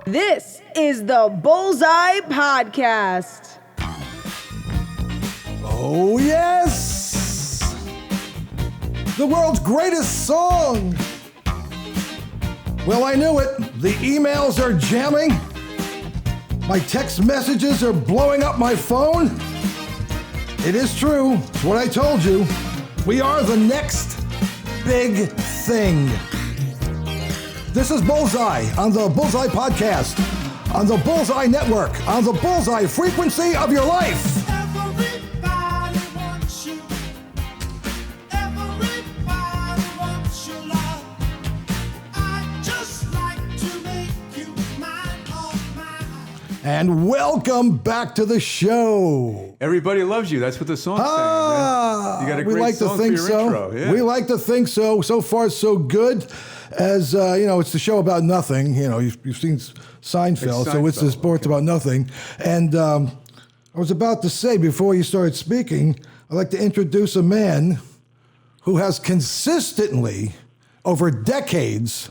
This is the Bullseye Podcast. Oh, yes! The world's greatest song! Well, I knew it. The emails are jamming. My text messages are blowing up my phone. It is true. It's what I told you. We are the next big thing. This is Bullseye on the Bullseye Podcast, on the Bullseye Network, on the Bullseye frequency of your life. Everybody wants you. Everybody wants your love. I'd just like to make you mine, all mine. And welcome back to the show. Everybody loves you. That's what the song's saying. Man. You got a great we like song to think for your so. intro. Yeah. We like to think so. So far, so good. As you know, it's the show about nothing. You know, you've seen Seinfeld, so it's the sports about nothing. And I was about to say before you started speaking, I'd like to introduce a man who has consistently, over decades,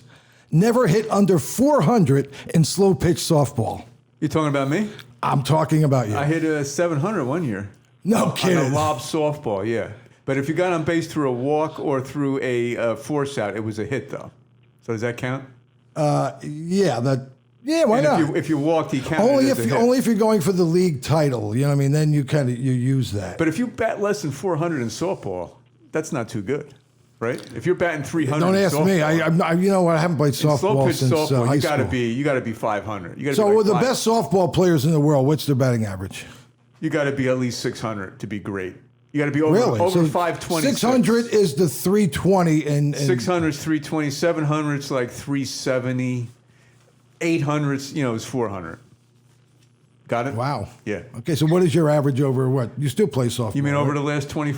never hit under 400 in slow pitch softball. You talking about me? I'm talking about you. I hit a 700 one year. No On kidding. a lob softball, yeah. But if you got on base through a walk or through a force out, it was a hit, though. So does that count? Yeah, why And not? if you walked, he counted Only as a hit. if you're going for the league title, you know what I mean? Then you use that. But if you bat less than 400 in softball, that's not too good, right? If you're batting 300, Don't in ask me. softball, I'm not, you know what? I haven't played in slow softball pitch since softball, high you gotta school. be 500. You gotta So be like with the five. best softball players in the world, what's their batting average? You got to be at least 600 to be great. You got to be over Really? over So 520. 600 is the 320 and 600 is 320, 700 is like 370, 800 is 400. Got it? wow. Yeah. Okay, so what is your average over what? You still play softball? You mean over right? the last 20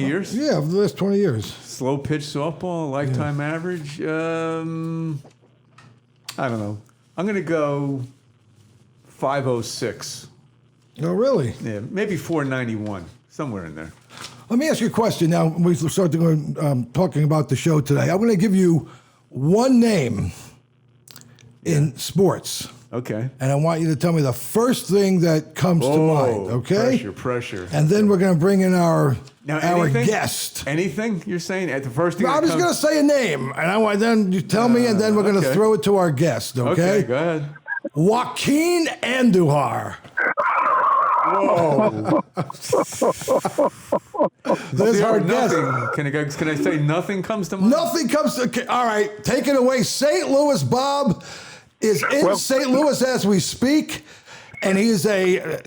years? Yeah, over the last 20 years. Slow pitch softball, lifetime average? I don't know. I'm going to go 506. Oh, really? Yeah, maybe 491, somewhere in there. Let me ask you a question now. We start to go, talking about the show today. I'm going to give you one name in sports. Okay. And I want you to tell me the first thing that comes to mind, okay? Pressure. And then we're going to bring in our anything? guest. Anything you're saying at the first thing? I'm just going to say a name, and then you tell me, and then we're going to okay. throw it to our guest, okay? Go ahead. Joaquin Andujar. Whoa. There's our guest. Can I say nothing comes to mind? Nothing comes to... Okay, all right, take it away. St. Louis Bob is in St. Louis as we speak, and he's a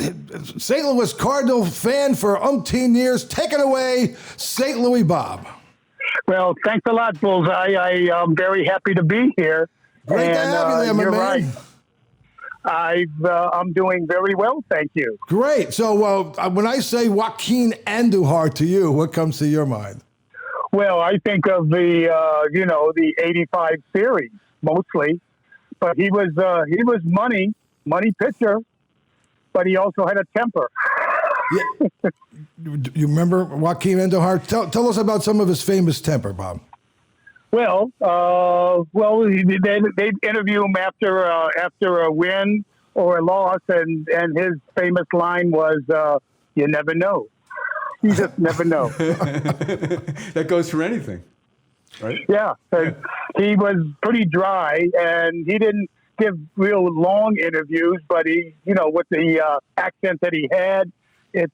St. Louis Cardinal fan for umpteen years. Take it away, St. Louis Bob. Well, thanks a lot, Bullseye. I'm very happy to be here. Great to have you there, my you're man. right. I'm doing very well, thank you. Great. So when I say Joaquin Andujar to you, what comes to your mind? Well, I think of the 85 series mostly, but he was money pitcher, but he also had a temper. Yeah. You remember Joaquin Andujar? Tell us about some of his famous temper, Bob. Well, they'd interview him after a win or a loss, and his famous line was, "You never know. You just never know." That goes for anything, right? Yeah, he was pretty dry, and he didn't give real long interviews, but he, with the accent that he had, it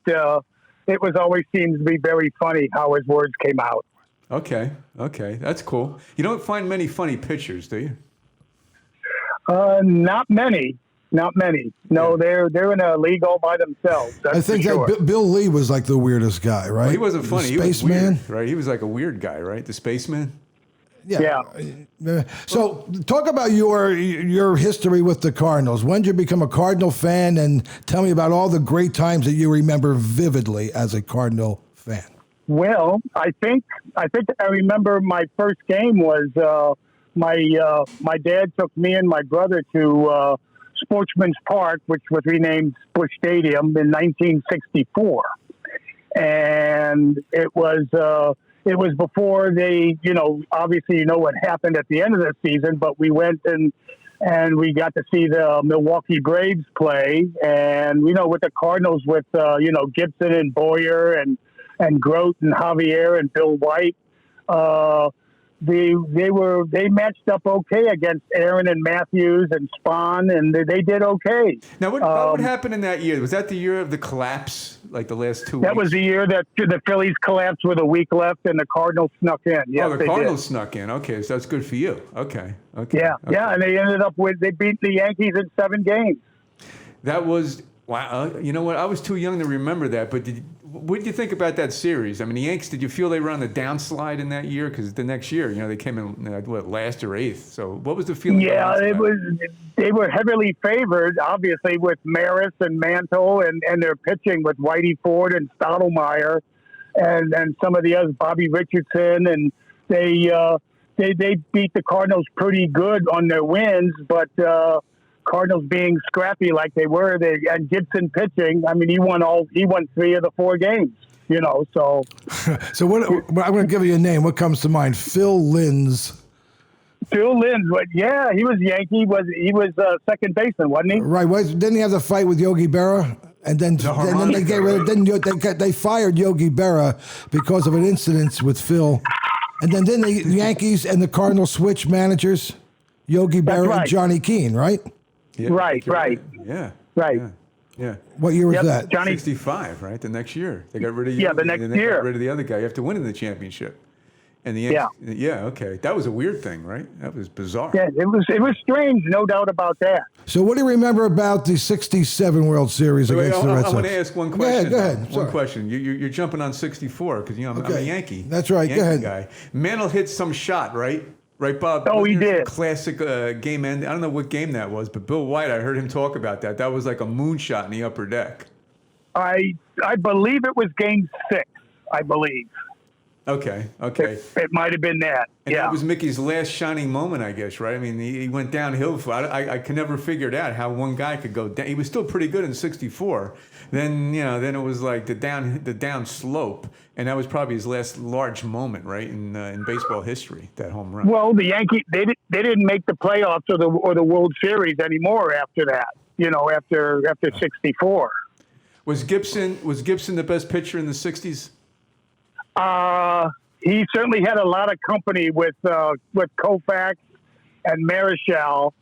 was always seems to be very funny how his words came out. Okay, that's cool. You don't find many funny pitchers, do you? Not many. No, they're in a league all by themselves. That's I think for sure. that Bill Lee was like the weirdest guy, right? Well, he wasn't funny. The He was spaceman. weird, right? He was like a weird guy, right? The spaceman. Yeah. So talk about your history with the Cardinals. When did you become a Cardinal fan? And tell me about all the great times that you remember vividly as a Cardinal fan. Well, I think I remember my first game was my dad took me and my brother to Sportsman's Park, which was renamed Busch Stadium in 1964, and it was it was before they, obviously what happened at the end of the season, but we went and we got to see the Milwaukee Braves play, and with the Cardinals with Gibson and Boyer and Grote and Javier and Bill White. They matched up okay against Aaron and Matthews and Spahn, and they did okay. Now, what happened in that year? Was that the year of the collapse, like the last 2 weeks? That was the year that the Phillies collapsed with a week left, and the Cardinals snuck in. Yes, the Cardinals snuck in. Okay, so that's good for you. Okay. Yeah, and they ended up they beat the Yankees in 7 games. That was wow. You know what? I was too young to remember that, but what did you think about that series? I mean, the Yankees, did you feel they were on the downslide in that year? Because the next year, they came in, last or eighth. So what was the feeling? Yeah, they were heavily favored, obviously, with Maris and Mantle and their pitching with Whitey Ford and Stottlemyre and some of the others, Bobby Richardson. And they beat the Cardinals pretty good on their wins, but Cardinals being scrappy like they were, and Gibson pitching. I mean, he won 3 of the 4 games. So. So what? I'm going to give you a name. What comes to mind? Phil Linz. Phil Linz, but yeah, he was Yankee. He was second baseman, wasn't he? Right. Didn't he have the fight with Yogi Berra? And then they get rid of. They fired Yogi Berra because of an incident with Phil. And then the Yankees and the Cardinals switched managers. Yogi Berra and Johnny Keane, right? Yeah, right. Yeah. Right. Yeah. What year was that? Johnny 65, right? The next year. They got rid of the next and they year. got rid of the other guy. You have to win in the championship. And the Yankees, okay. That was a weird thing, right? That was bizarre. Yeah, it was strange, no doubt about that. So what do you remember about the 67 World Series against the Red Sox? I want to ask one question. Go ahead. One question. You're jumping on 64 because I'm a Yankee. That's right. Yankee go ahead. Guy. Mantle hit some shot, right? Right, Bob? Oh, he did. Classic game end. I don't know what game that was, but Bill White, I heard him talk about that. That was like a moonshot in the upper deck. I believe it was Game 6. I believe. Okay. It might have been that. And that was Mickey's last shining moment, I guess, right? I mean, he went downhill. I can never figure it out how one guy could go down. He was still pretty good in 64. Then it was like the down slope, and that was probably his last large moment, right, in baseball history, that home run. Well, the Yankees they didn't make the playoffs or the World Series anymore after that. After 64. Was Gibson the best pitcher in the 60s? He certainly had a lot of company with Koufax and Marichal.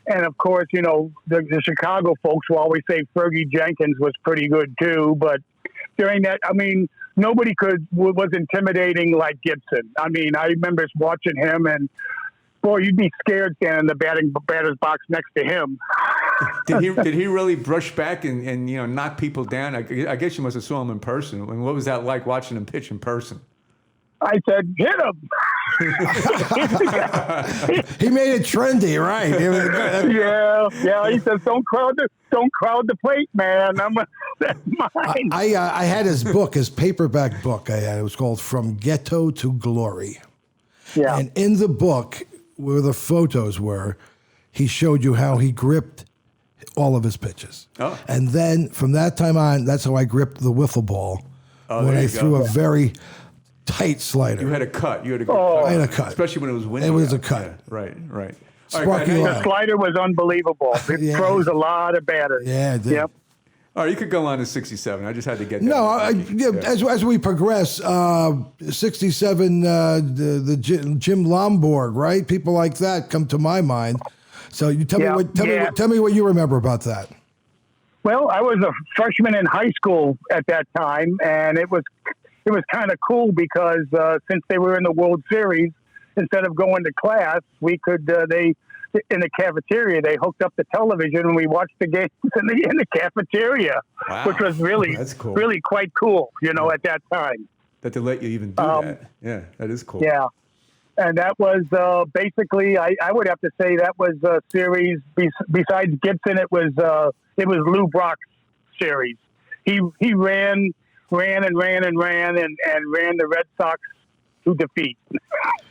And of course, the Chicago folks will always say Fergie Jenkins was pretty good too. But during that, I mean, nobody was intimidating like Gibson. I mean, I remember watching him, and boy, you'd be scared standing in the batter's box next to him. Did he really brush back and knock people down? I guess you must have saw him in person. I mean, what was that like watching him pitch in person? I said, hit him. He made it trendy, right? Yeah. He says, don't crowd the plate, man. That's mine. I had his book, his paperback book. It was called From Ghetto to Glory. Yeah. And in the book, where the photos were, he showed you how he gripped all of his pitches. Oh. And then from that time on, that's how I gripped the wiffle ball when I threw a very tight slider. You had a cut. I had a cut. Especially when it was windy. It was a cut. Yeah, right. Sparky The slider was unbelievable. It throws a lot of batters. Yeah, it did. Yep. All right, you could go on to 67. I just had to get that. No, as we progress, 67, the Jim Lomborg, right? People like that come to my mind. So you tell me what you remember about that. Well, I was a freshman in high school at that time, and it was kind of cool because since they were in the World Series, instead of going to class, we could in the cafeteria, they hooked up the television and we watched the games in the cafeteria, which was really cool. Really quite cool, at that time. That they let you even do that. Yeah, that is cool. Yeah. And that was basically, I would have to say that was a series. Besides Gibson, it was Lou Brock's series. He ran and ran the Red Sox to defeat.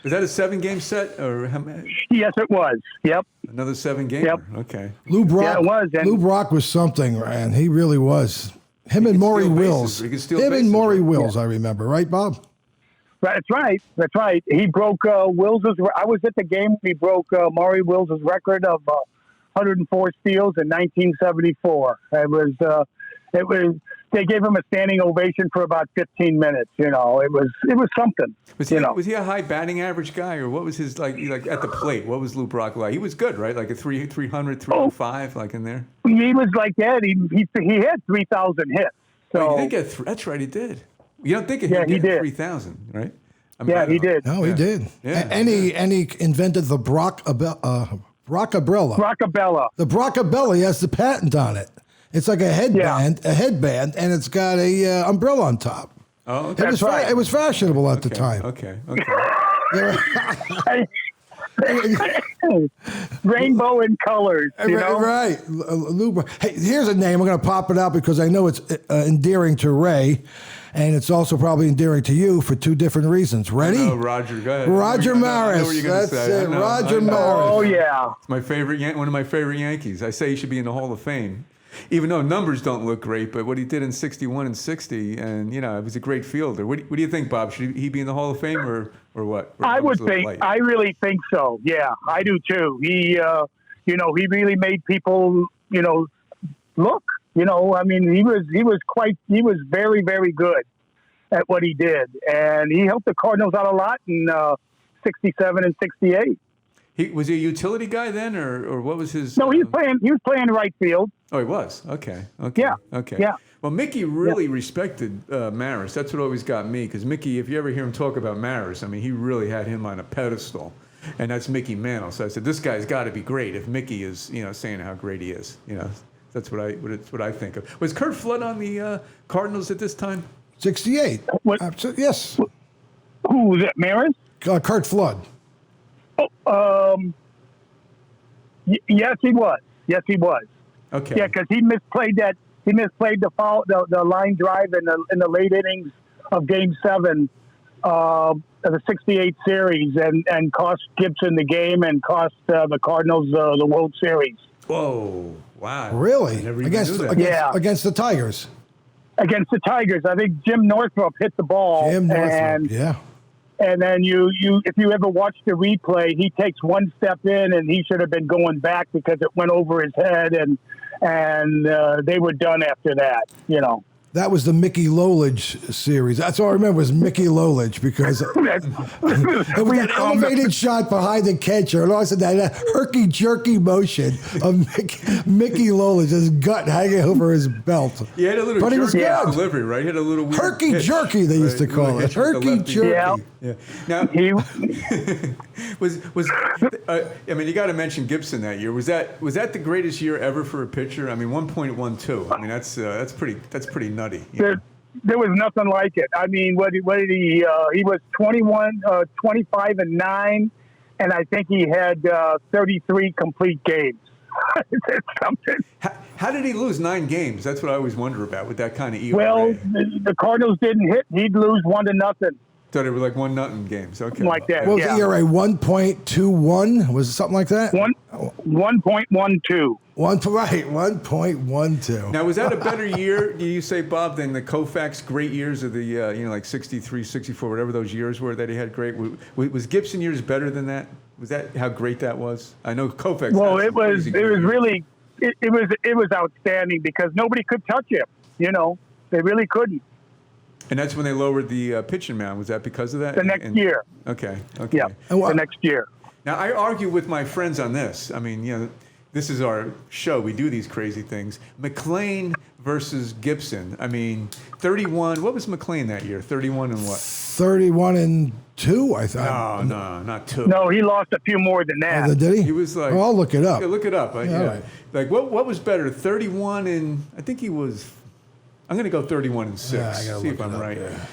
Is that a 7-game set or how many? Yes, it was. Yep. Another 7-gamer. Yep. Okay. Lou Brock. Yeah, it was. And Lou Brock was something, and he really was. Him and Maury Wills. He could steal bases, right? Wills, I remember. Right, Bob? That's right. That's right. He broke Wills's. I was at the game. He broke Maury Wills's record of 104 steals in 1974. It was. They gave him a standing ovation for about 15 minutes. It was something. Was he a high batting average guy, or what was his like at the plate? What was Lou Brock like? He was good, right? Like a 300, 305, like in there. He was like that. He had 3,000 hits. So he did get. That's right, he did. You don't think he did 3,000, right? I mean, yeah, he did. No, he did. Yeah. And he invented the Brockabella. Brockabella. The Brockabella, he has the patent on it. It's like a headband, and it's got a umbrella on top. Oh, okay. It was fashionable at the time. Okay. Rainbow in colors, Right. Hey, here's a name. I'm going to pop it out because I know it's endearing to Ray, and it's also probably endearing to you for two different reasons. Ready? Oh, Roger, go ahead. Roger Maris. I know what you're gonna That's say. it. Roger Maris. Oh, yeah. It's my favorite, one of my favorite Yankees. I say he should be in the Hall of Fame. Even though numbers don't look great, but what he did in 61 and 60, and it was a great fielder. What do you think, Bob? Should he be in the Hall of Fame or what? Or I would was it think. light? I really think so. Yeah, I do too. He, he really made people, look. I mean, he was very, very good at what he did, and he helped the Cardinals out a lot in 67 and 68. Was he a utility guy then, or what was his? No, he was playing right field. Oh, he was. Okay. Yeah. Okay. Yeah. Well, Mickey really respected Maris. That's what always got me, because Mickey, if you ever hear him talk about Maris, I mean, he really had him on a pedestal, and that's Mickey Mantle. So I said, this guy's got to be great if Mickey is, saying how great he is. That's what I think of. Was Kurt Flood on the Cardinals at this time? 68. What? Yes. Who was it, Maris? Kurt Flood. Yes, he was. Yes, he was. Okay. Yeah, because he misplayed the line drive in the late innings of Game 7 of the 68 series and cost Gibson the game and cost the Cardinals the World Series. Whoa! Wow. Really? I never even knew that. Against the Tigers. Against the Tigers, I think Jim Northrup hit the ball. Yeah. And then if you ever watch the replay, he takes one step in, and he should have been going back because it went over his head, and they were done after that. That was the Mickey Lolich series. That's all I remember was Mickey Lolich because it was an elevated shot behind the catcher, and all I said that herky-jerky motion of Mickey Lolich, his gut hanging over his belt. He had a little but he was jerky good. delivery, right? He had a little weird herky-jerky, they used to call it. Herky-jerky. Yeah. Now, I mean, you got to mention Gibson that year. Was that the greatest year ever for a pitcher? I mean, 1.12. I mean, that's pretty nutty. There was nothing like it. I mean, what did he? He was 25 and 9, and I think he had 33 complete games. It's something. How did he lose 9 games? That's what I always wonder about with that kind of ERA. Well, the Cardinals didn't hit. He'd lose 1-0. So they were like 1-0 games. Okay. Like that. What was the ERA? 1.21? Was it something like that? 1.12. 1.12. Now, was that a better year, do you say, Bob, than the Koufax great years of the, like 63, 64, whatever those years were that he had great? Was Gibson years better than that? Was that how great that was? I know Koufax. Well, it was outstanding because nobody could touch him. They really couldn't. And that's when they lowered the pitching mound. Was that because of that? The next year. Okay. Yeah, the next year. Now, I argue with my friends on this. I mean, this is our show. We do these crazy things. McLean versus Gibson. I mean, 31. What was McLean that year? 31 and what? 31 and 2, I thought. No, not 2. No, he lost a few more than that. Oh, did he? He was like... I'll look it up. Yeah, look it up. Yeah. Right. Like, what was better? 31 and... I think he was... I'm going to go 31 and 6. Yeah, I gotta see if look I'm it up, right. yeah.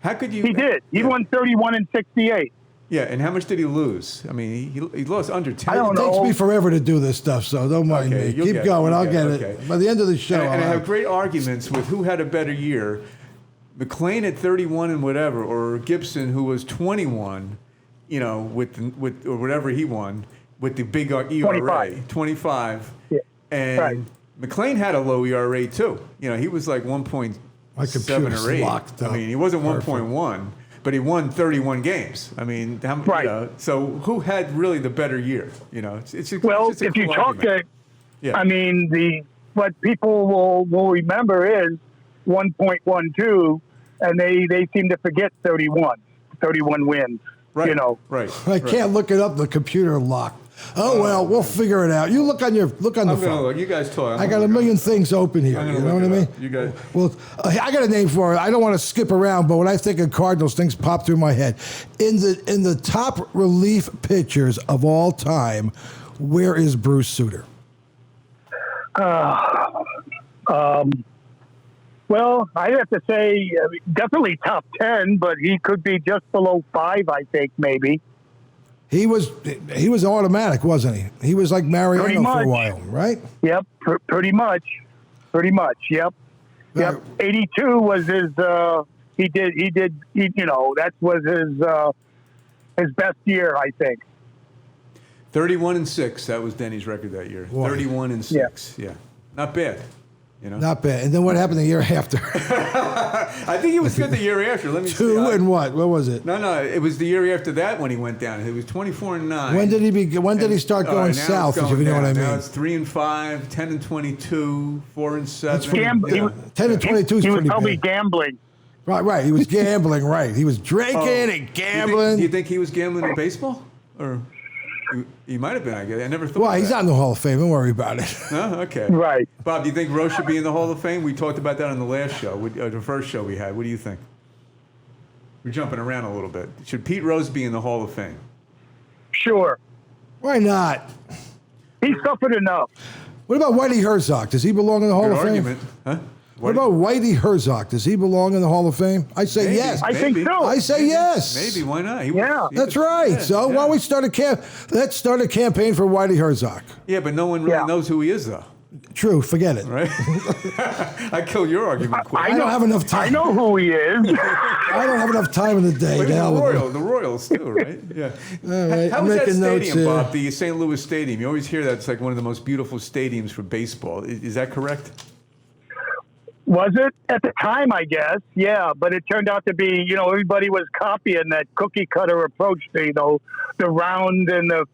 How could you... He did. He won 31 and 68. Yeah, and how much did he lose? I mean, he lost under 10. I don't It takes know. me forever to do this stuff, so don't mind Okay, me. you'll Keep get it, going. you'll I'll get get it. it. By the end of the show, And I have great arguments with who had a better year, McLean at 31 and whatever, or Gibson who was 21, with or whatever he won with the big ERA, 25. Yeah. And Right. McLean had a low ERA too. He was like 1.7 My computer's or 8. locked up. I mean, he wasn't Perfect. 1.1. but he won 31 games. I mean, Right. so who had really the better year? It's a if you cool talk argument. I mean, what people will remember is 1.12, and they seem to forget 31 wins. Right. I Right. can't look it up. The computer locked. Oh well, we'll figure it out. You look on the I'm phone. gonna look. You guys talk. I got a million things open here. I'm You gonna know what I look mean? it up. You guys. Well, I got a name for it. I don't want to skip around, but when I think of Cardinals, things pop through my head. In the top relief pitchers of all time, where is Bruce Sutter? Well, I have to say definitely top 10, but he could be just below 5, I think, maybe. He was automatic, wasn't he? He was like Mariano Pretty for much. a while, right? Yep, pretty much. Yep. Right. 82 was his. That was his best year, I think. 31-6. That was Denny's record that year. Boy. 31-6. Yeah. Not bad. Not bad. And then what happened the year after? I think he was good the year after. Let me see. 2 and what? What was it? No. It was the year after that when he went down. It was 24-9. When did he start going now south? it's If you know what I mean. Now it's 3-5, 10-22, 4-7. That's He was 10 and 22 is he was pretty probably bad. gambling. Right. He was gambling. Right. He was drinking and gambling. Do you think he was gambling in baseball, or he might have been? I guess I never thought. Well, of he's that. not in the Hall of Fame. Don't worry about it. No? Okay. Right. Bob, do you think Rose should be in the Hall of Fame? We talked about that on the last show, the first show we had. What do you think? We're jumping around a little bit. Should Pete Rose be in the Hall of Fame? Sure. Why not? He suffered enough. What about Whitey Herzog? Does he belong in the Hall Good of Fame? argument, huh? What about Whitey Herzog? Does he belong in the Hall of Fame? I say Maybe. yes. I think so. I say yes. Maybe. Why not? Yeah. That's right. So why don't we start let's start a campaign for Whitey Herzog. Yeah, but no one really Yeah. knows who he is, though. True. Forget it. Right? I killed your argument quick. I don't have enough time. I know who he is. I don't have enough time in the day. Look To at hell with it. the Royals too, right? Yeah. All right, How I'm was that making notes stadium, here. Bob? The St. Louis Stadium. You always hear that it's like one of the most beautiful stadiums for baseball. Is that correct? Was it at the time? I guess, yeah. But it turned out to be, everybody was copying that cookie cutter approach. The round and the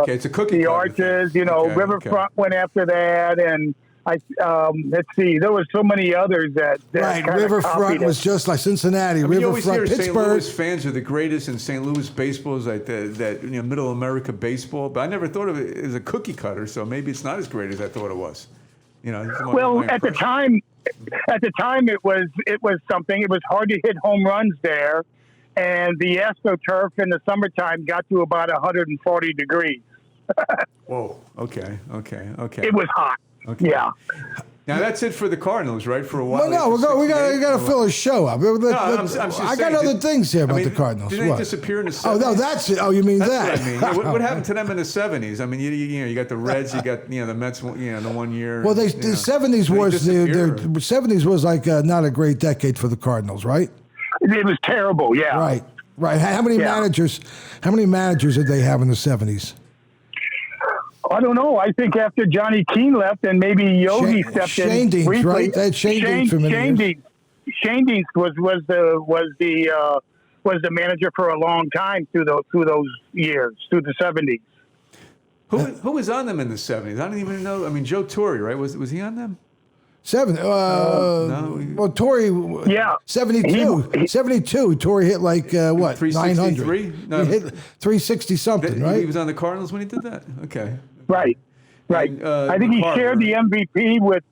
okay. It's a cookie the cutter arches. thing. Okay, Riverfront went after that, and let's see, there was so many others that Right, kinda Riverfront copied it. was just like Cincinnati. I mean, you always hear Riverfront, St. Pittsburgh. Louis fans are the greatest, and St. Louis baseball is like that middle America baseball. But I never thought of it as a cookie cutter, so maybe it's not as great as I thought it was. Well, at the time, it was something. It was hard to hit home runs there, and the AstroTurf in the summertime got to about 140 degrees. Whoa. Okay. It was hot. Okay. Yeah. Now that's it for the Cardinals, right? For a while. Well, no, we got to fill a show up. I'm just I got saying, other things here about the Cardinals. Did they What? disappear in the 70s? Oh no, that's it. Oh, you mean That's that? what I mean. Yeah, what happened to them in the 70s? I mean, you got the Reds, you got the Mets, the 1 year. Well, the 70s was the 70s was like not a great decade for the Cardinals, right? It was terrible. Yeah. Right. How many managers? How many managers did they have in the 70s? I don't know. I think after Johnny Keane left and maybe Yogi stepped Shane in Deans, briefly. right? They had Shane Deans for many years. Shane Deans was the manager for a long time through those years, through the 70s. Who was on them in the 70s? I don't even know. I mean, Joe Torre, right? Was he on them? No. Well, Torre. Yeah. 72. 72. Torre hit like what? 363? 900. No. He hit 360 something, right? He was on the Cardinals when he did that? Okay. Right. And, I think he shared the MVP with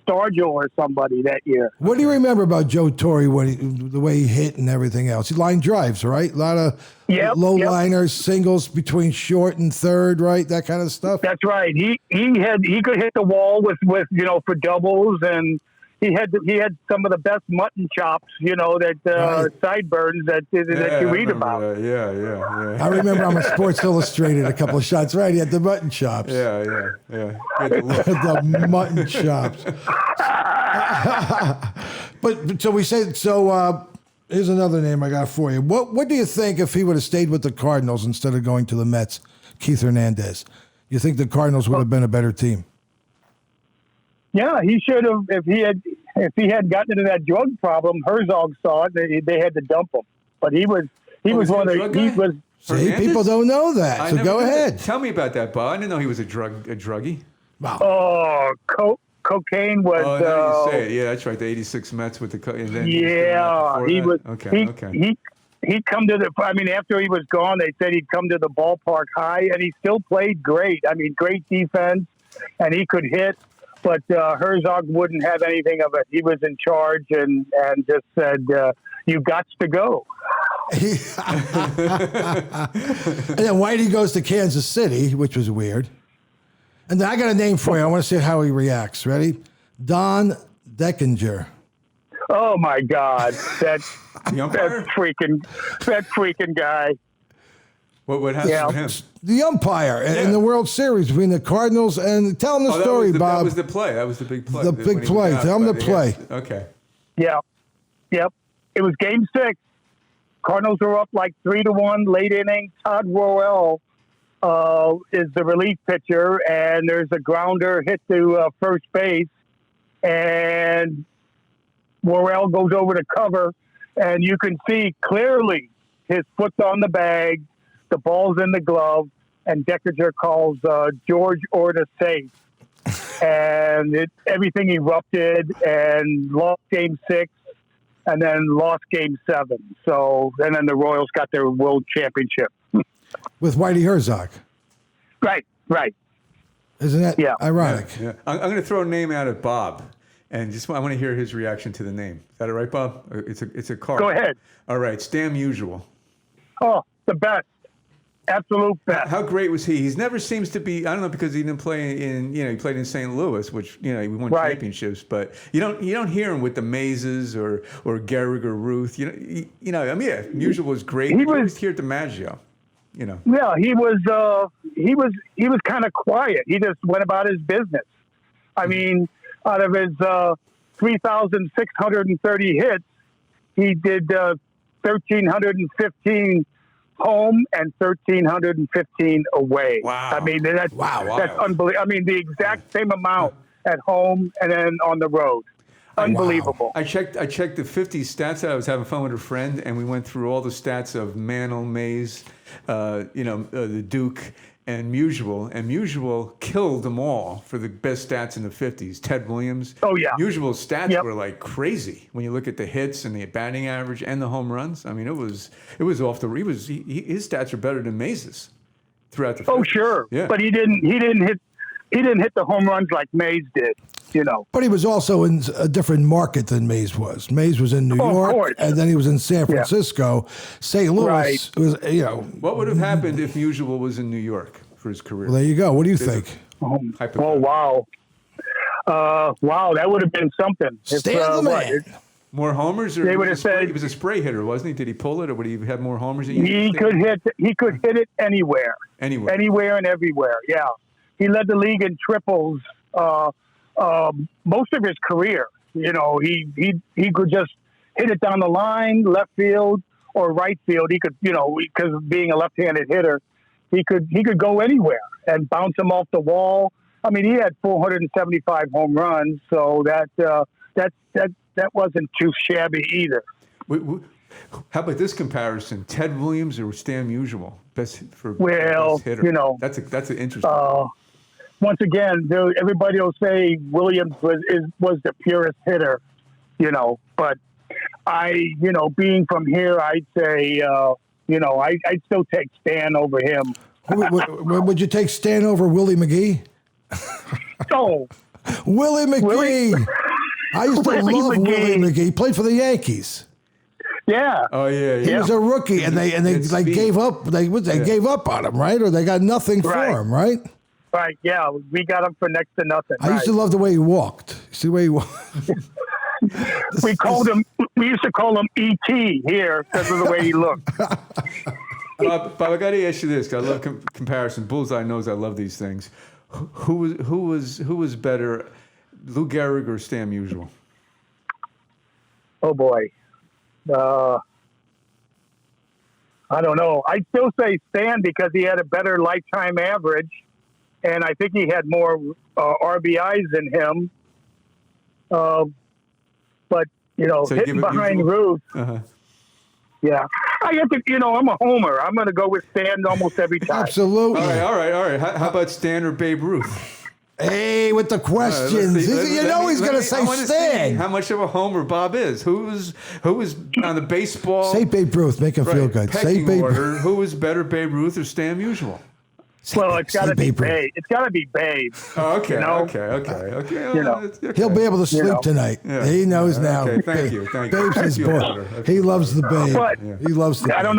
Stargell or somebody that year. What do you remember about Joe Torre, the way he hit and everything else? He line drives, right? A lot of low liners, singles between short and third, right? That kind of stuff. That's right. He could hit the wall with for doubles, and he had some of the best mutton chops, that sideburns that you read about. Yeah. I remember on Sports Illustrated a couple of shots. Right, he had the mutton chops. Yeah. The mutton chops. But so we say so. Here's another name I got for you. What do you think if he would have stayed with the Cardinals instead of going to the Mets? Keith Hernandez. You think the Cardinals would have been a better team? Yeah, he should have. If he had gotten into that drug problem, Herzog saw it. They had to dump him. but he was was he one a of drug the, he guy? was. See, Hernandez? people don't know that. I So never go knew that. ahead. Tell me about that, Bob. I didn't know he was a druggie. Wow. Oh, cocaine was. Oh, now you say it. Yeah, that's right. The '86 Mets with the and then Yeah, he was. Okay. He'd come to the. I mean, after he was gone, they said he'd come to the ballpark high, and he still played great. I mean, great defense, and he could hit. But Herzog wouldn't have anything of it. He was in charge and just said, "You got to go." And then Whitey goes to Kansas City, which was weird. And then I got a name for you. I want to see how he reacts. Ready? Don Deckinger. Oh my God, that The umpire? that freaking guy. What happened Yeah. to him? The umpire in the World Series between the Cardinals and tell him the story, Bob. That was the play. That was the big play. The When big he play. went out Tell him by the the play. end. Okay. Yeah, yep. It was Game 6. Cardinals were up like 3-1 late inning. Todd Roel is the relief pitcher, and there's a grounder hit to first base, and Roel goes over to cover, and you can see clearly his foot's on the bag, the ball's in the glove, and Deckinger calls George Orta safe. And everything erupted and lost Game 6 and then lost Game 7. So, and then the Royals got their world championship. With Whitey Herzog. Right. Isn't that ironic? Yeah. I'm going to throw a name out at Bob, and I want to hear his reaction to the name. Is that all right, Bob? It's a card. Go ahead. All right. Stan Musial. Oh, the best. Absolute best. How great was he? He never seems to be. I don't know, because he didn't play in. He played in St. Louis, which he won championships. But you don't hear him with the Mazes or Gehrig or Ruth. Musial was great. He You was- always hear DiMaggio. Yeah, he was kind of quiet. He just went about his business. I mean, out of his 3,630 hits, he did 1,315 home and 1,315 away. Wow. I mean, that's Wow. unbelievable. I mean, the exact same amount at home and then on the road. Unbelievable. I checked the 50 stats. I was having fun with a friend, and we went through all the stats of Mantle, Mays, the Duke, and Musial. And Musial killed them all for the best stats in the 50s. Ted Williams. Oh, yeah. Musial's stats Yep. were like crazy when you look at the hits and the batting average and the home runs. I mean, it was off the. His stats are better than Mays's throughout the 50s. Oh, sure. Yeah. But he didn't hit the home runs like Mays did. But he was also in a different market than Mays was. Mays was in New Of York, course. and then he was in San Francisco. St. Louis Right. was, What would have happened if Musial was in New York for his career? Well, there you go. What do you think? Oh, wow. Wow, that would have been something. Stan the man. More homers, or They he would was have a spray- said- he was a spray hitter, wasn't he? Did he pull it, or would he have more homers? Than He could hit it anywhere. Anywhere and everywhere. Yeah. He led the league in triples most of his career. He could just hit it down the line, left field or right field. He could, because of being a left-handed hitter, he could go anywhere and bounce him off the wall. I mean, he had 475 home runs, so that wasn't too shabby either. How about this comparison? Ted Williams or Stan Musial? Best hitter. That's an interesting. Once again, everybody will say Williams was the purest hitter, but being from here, I'd say, I'd still take Stan over him. Would you take Stan over Willie McGee? Oh, Willie McGee. I used to love Willie McGee. He played for the Yankees. Yeah. Oh yeah. He was a rookie, and they like gave up. They gave up on him, right? Or they got nothing for him, right? Right. Yeah, we got him for next to nothing. I used to love the way he walked. See the way he walked. We used to call him E.T. here because of the way he looked. Bob, I got to ask you this. 'Cause I love comparison. Bullseye knows I love these things. Who was better, Lou Gehrig or Stan Musial? Oh boy. I don't know. I'd still say Stan because he had a better lifetime average, and I think he had more RBIs than him. But So hitting behind Ruth, Yeah. I have to, I'm a homer. I'm going to go with Stan almost every time. Absolutely. All right. How about Stan or Babe Ruth? Hey, with the questions. He's going to say Stan. How much of a homer Bob is? Who was on the baseball? Say Babe Ruth. Make him feel good. Say Pecking Babe order. Ruth. Who was better, Babe Ruth or Stan Musial? Well, it's got to be Babe Ruth. Babe. It's got to be Babe. Oh, okay, You know? okay. He'll be able to sleep tonight. Yeah. He knows now. Okay, thank you. Babe's his boy. He loves the Babe. But He loves the Babe. I don't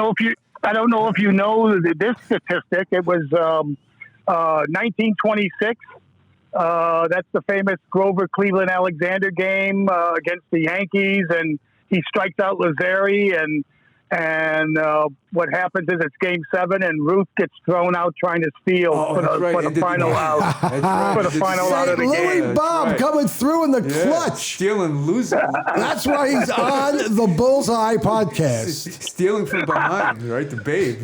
know if you know this statistic. It was 1926. That's the famous Grover Cleveland Alexander game against the Yankees, and he strikes out Lazzari, and what happens is it's Game 7, and Ruth gets thrown out trying to steal for the final out. For the final out of the Louis game. Bob coming through in the clutch. Stealing, losing. That's why he's on the Bullseye podcast. Stealing from behind, right? The Babe.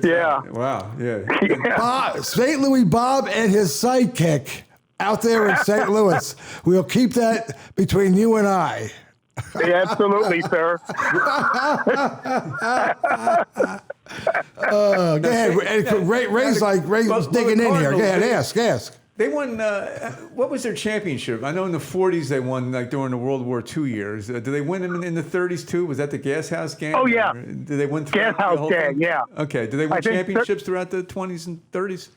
Yeah. Wow. Yeah. St. Louis Bob and his sidekick out there in St. Louis. We'll keep that between you and I. Yeah, absolutely, sir. Go ahead. Ray's digging in here. Go ahead, ask. They won. What was their championship? I know in the 40s they won, like during the World War II years. Did they win in the 30s too? Was that the Gas House Gang? Oh yeah. Did they win? Gas House Gang? Yeah. Okay. Did they win championships throughout the 20s and 30s?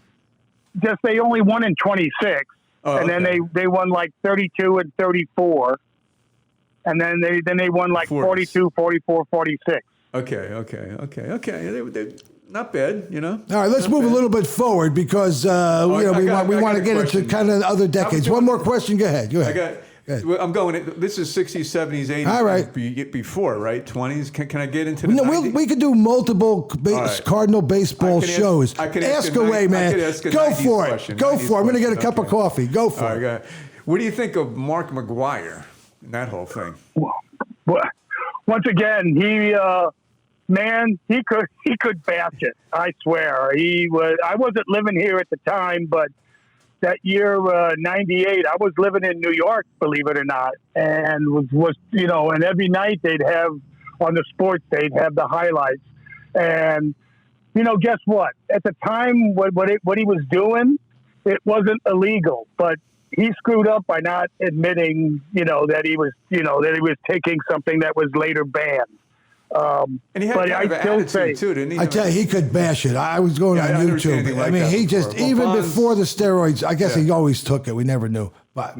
Just they only won in 26, and then they won like 32 and 34. And then they won like 42, 44, 46. Okay. They not bad, All right, let's move a little bit forward because we want to get into kind of other decades. One more question. Go ahead. I'm going. This is 60s, 70s, 80s. All right. Before, right? 20s. Can I get into the 90s? We could do multiple Cardinal baseball shows. Ask away, man. Go for it. Go for it. I'm going to get a cup of coffee. Go for it. What do you think of Mark McGwire and that whole thing? Well, once again, he could bash it. I swear. I wasn't living here at the time, but that year, 98, I was living in New York, believe it or not. And and every night they'd have on the sports, they'd have the highlights. And, guess what? At the time, what he was doing, it wasn't illegal, but he screwed up by not admitting, that he was taking something that was later banned. And he had kind of an attitude too, didn't he? I tell you, he could bash it. I was going on YouTube. Like he just, even before the steroids, I guess he always took it. We never knew. But,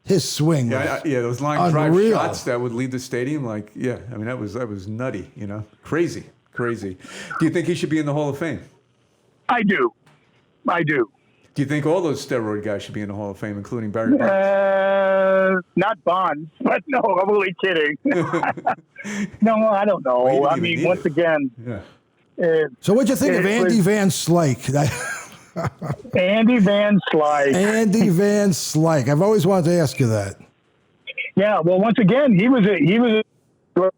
his swing was those line drive shots that would lead the stadium, that was nutty, crazy. Do you think he should be in the Hall of Fame? I do. Do you think all those steroid guys should be in the Hall of Fame, including Barry Bonds? Not Bonds, but no, I'm only kidding. No, I don't know. I mean, once again. Yeah. So what'd you think of Andy Van Slyke? Andy Van Slyke. Andy Van Slyke. I've always wanted to ask you that. Yeah, well, once again, he was for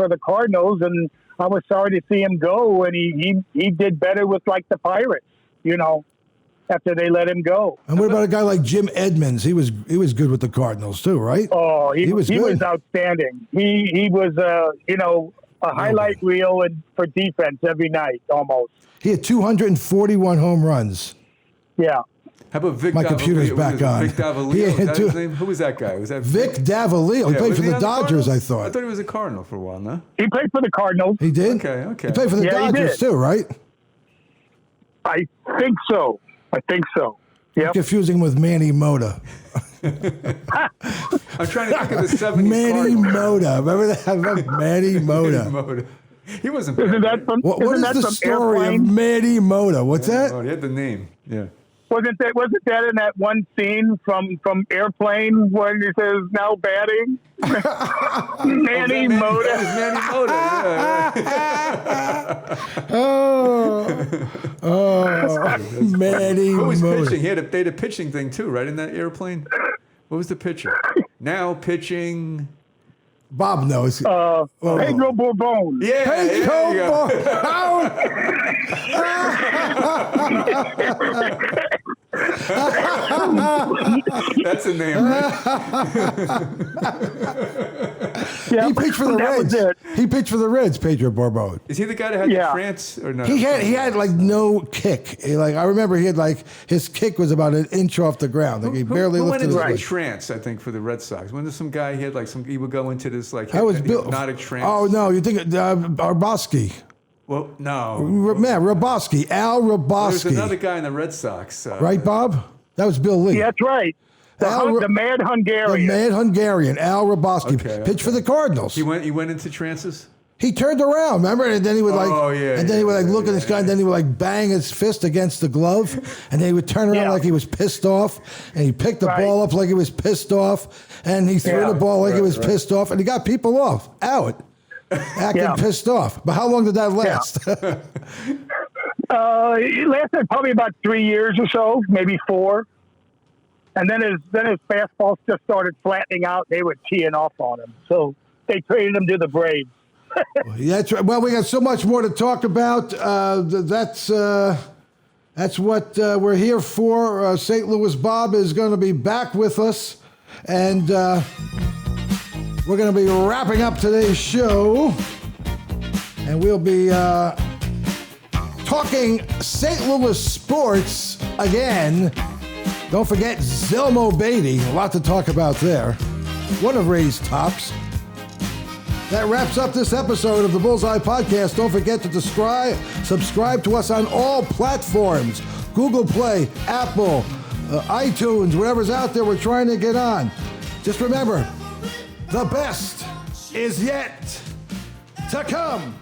the Cardinals, and I was sorry to see him go, and he did better with like the Pirates, after they let him go. And what about a guy like Jim Edmonds? He was good with the Cardinals too, right? Oh, he was outstanding. He was a highlight reel for defense every night almost. He had 241 home runs. Yeah. How about Vic? My computer's back on. Vic Davalillo. Was that his name? Who was that guy? Was that Vic Davalillo? He played for the Dodgers, I thought. I thought he was a Cardinal for a while, no? He played for the Cardinals. He did? Okay. He played for the Dodgers too, right? I think so. Yeah. Confusing with Manny Mota. I'm trying to think of the 70s Manny Cardinals. Mota. Remember that? Manny Mota. He wasn't. Isn't that from? What is the story Airplane? of Manny Mota? What's that? Oh, he had the name. Yeah. Wasn't that in that one scene from Airplane when he says now batting? Manny Mota. That was Manny Mota. Manny Who was Mota. pitching? They had a pitching thing too, right? In that Airplane. What was the pitcher? Now pitching. Bob knows. Pedro Bourbon. Yeah. Pedro That's a name, right? Yeah, He pitched for the that Reds. was it. He pitched for the Reds, Pedro Barbone. Is he the guy that had Yeah. the France or no? He had like no kick. I remember he had like his kick was about an inch off the ground. Like he barely who went lifted his into a leg. trance, I think, for the Red Sox. When there's some guy, he would go into this like That was Bill. hypnotic trance. Oh no, you think Rabosky? Well, no. Man, Rabosky, Al There's Rabosky, another guy in the Red Sox. right, Bob? That was Bill Lee. Yeah, that's right. The mad The Hungarian. mad Hungarian, Al Rabosky, Okay, pitched for the Cardinals. He went into trances. He turned around, remember? And then he would yeah, look at this guy, and then he would like bang his fist against the glove, and then he would turn around Yeah. like he was pissed off, and he picked the Right. ball up like he was pissed off, and he threw Yeah. the ball like he was pissed off, and he got people out, acting Yeah. pissed off. But how long did that last? It lasted probably about 3 years or so, maybe 4. And then his fastball just started flattening out. They were teeing off on him. So they traded him to the Braves. That's right. Well, we got so much more to talk about. That's what we're here for. St. Louis Bob is going to be back with us, and we're going to be wrapping up today's show, and we'll be talking St. Louis sports again. Don't forget Zelmo Beatty. A lot to talk about there. One of Ray's tops. That wraps up this episode of the Bullseye Podcast. Don't forget to subscribe to us on all platforms. Google Play, Apple, iTunes, whatever's out there we're trying to get on. Just remember, the best is yet to come.